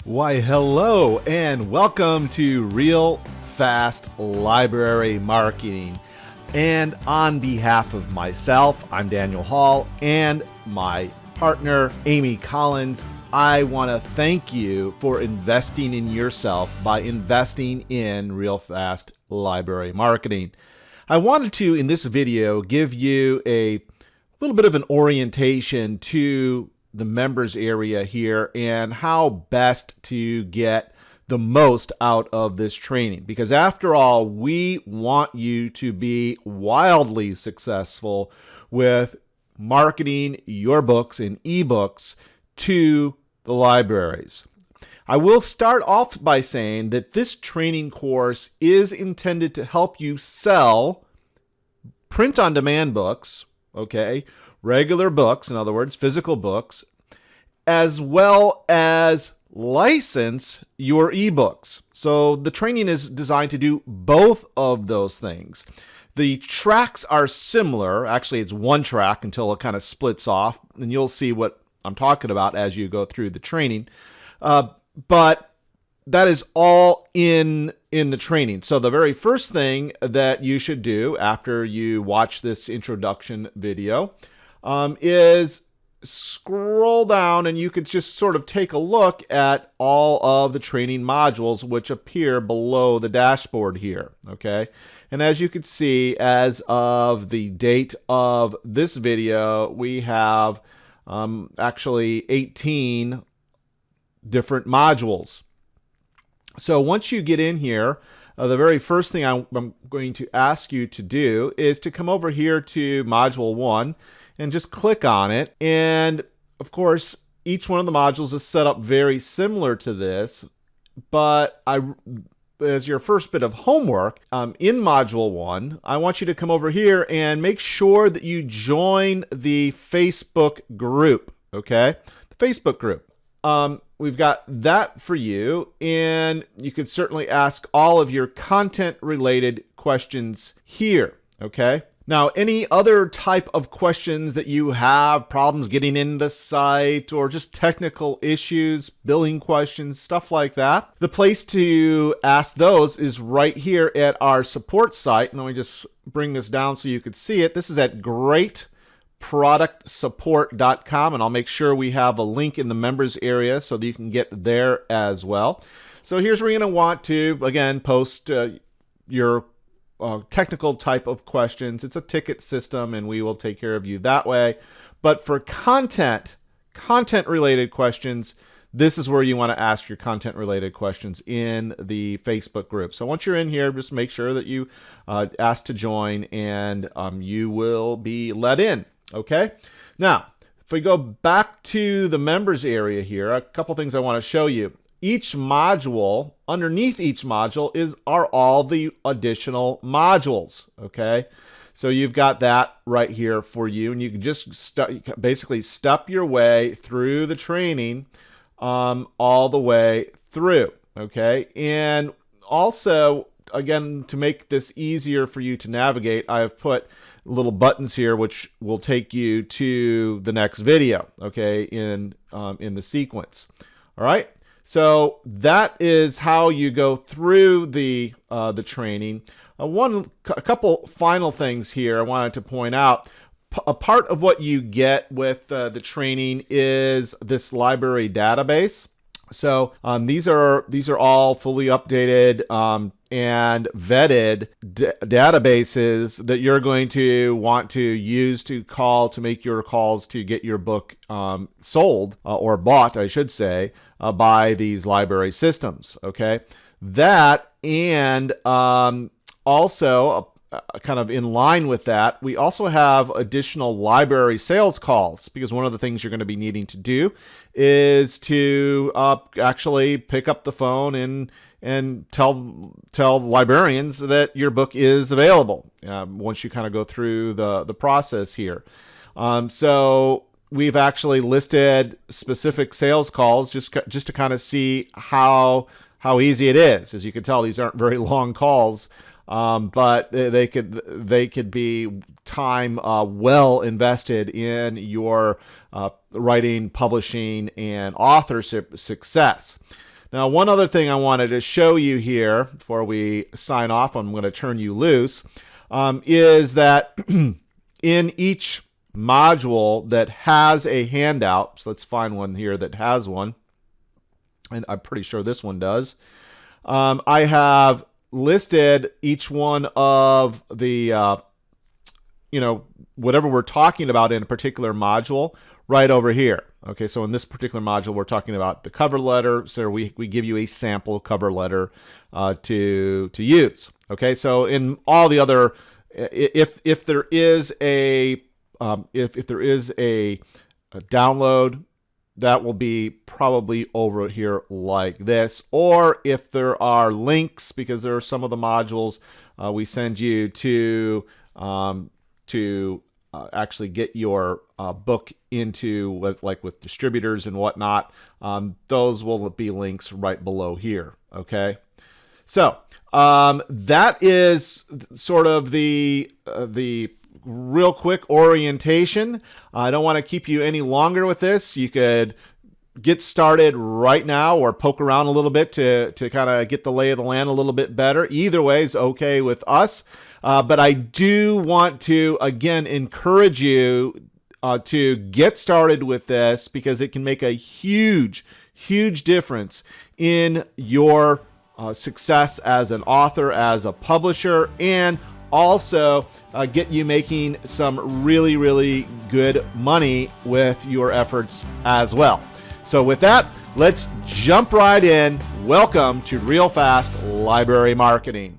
Why, hello, and welcome to Real Fast Library Marketing. And on behalf of myself, I'm Daniel Hall, and my partner, Amy Collins, I want to thank you for investing in yourself by investing in Real Fast Library Marketing. I wanted to, in this video, give you a little bit of an orientation to the members area here and how best to get the most out of this training. Because after all, we want you to be wildly successful with marketing your books and ebooks to the libraries. I will start off by saying that this training course is intended to help you sell print-on-demand books, okay, regular books, in other words, physical books, as well as license your ebooks. So the training is designed to do both of those things. The tracks are similar. Actually, it's one track until it kind of splits off, and you'll see what I'm talking about as you go through the training. But that is all in the training. So the very first thing that you should do after you watch this introduction video is scroll down, and you could just sort of take a look at all of the training modules which appear below the dashboard here, okay? And as you can see, as of the date of this video, we have actually 18 different modules. So once you get in here, the very first thing I'm going to ask you to do is to come over here to Module 1 and just click on it. And of course, each one of the modules is set up very similar to this, but as your first bit of homework, in Module 1, I want you to come over here and make sure that you join the Facebook group, okay? The Facebook group. We've got that for you, and you could certainly ask all of your content-related questions here, okay? Now, any other type of questions that you have, problems getting in the site, or just technical issues, billing questions, stuff like that, the place to ask those is right here at our support site. And let me just bring this down so you could see it. This is at greatproductsupport.com, and I'll make sure we have a link in the members area so that you can get there as well. So here's where you're going to want to, again, post your technical type of questions. It's a ticket system, and we will take care of you that way. But for content-related questions, this is where you want to ask your content-related questions in the Facebook group. So once you're in here, just make sure that you ask to join, and you will be let in. Okay? Now, if we go back to the members area here, a couple things I want to show you. Each module, underneath each module are all the additional modules, okay? So you've got that right here for you, and you can just basically step your way through the training all the way through, okay? And also, again, to make this easier for you to navigate, I have put little buttons here which will take you to the next video, okay, in the sequence. All right? So that is how you go through the training. A couple final things here I wanted to point out. A part of what you get with the training is this library database. So these are all fully updated and vetted databases that you're going to want to use to make your calls to get your book sold or bought, I should say, by these library systems. Okay, that, and also kind of in line with that, we also have additional library sales calls, because one of the things you're going to be needing to do is to actually pick up the phone and tell librarians that your book is available once you kind of go through the process here. So we've actually listed specific sales calls just to kind of see how easy it is. As you can tell, these aren't very long calls. But they could be time well invested in your writing, publishing, and authorship success. Now, one other thing I wanted to show you here before we sign off, I'm going to turn you loose, is that in each module that has a handout, so let's find one here that has one, and I'm pretty sure this one does. I have listed each one of the, whatever we're talking about in a particular module right over here. Okay, so in this particular module, we're talking about the cover letter. So we give you a sample cover letter to use. Okay, so in all the other, if there is a download, that will be probably over here like this. Or if there are links, because there are some of the modules we send you to actually get your book into with distributors and whatnot, those will be links right below here. Okay, so that is sort of the real quick orientation. I don't want to keep you any longer with this. You could get started right now or poke around a little bit to kind of get the lay of the land a little bit better. Either way is okay with us. But I do want to, again, encourage you to get started with this, because it can make a huge, huge difference in your success as an author, as a publisher, and also get you making some really, really good money with your efforts as well. So with that, let's jump right in. Welcome to Real Fast Library Marketing.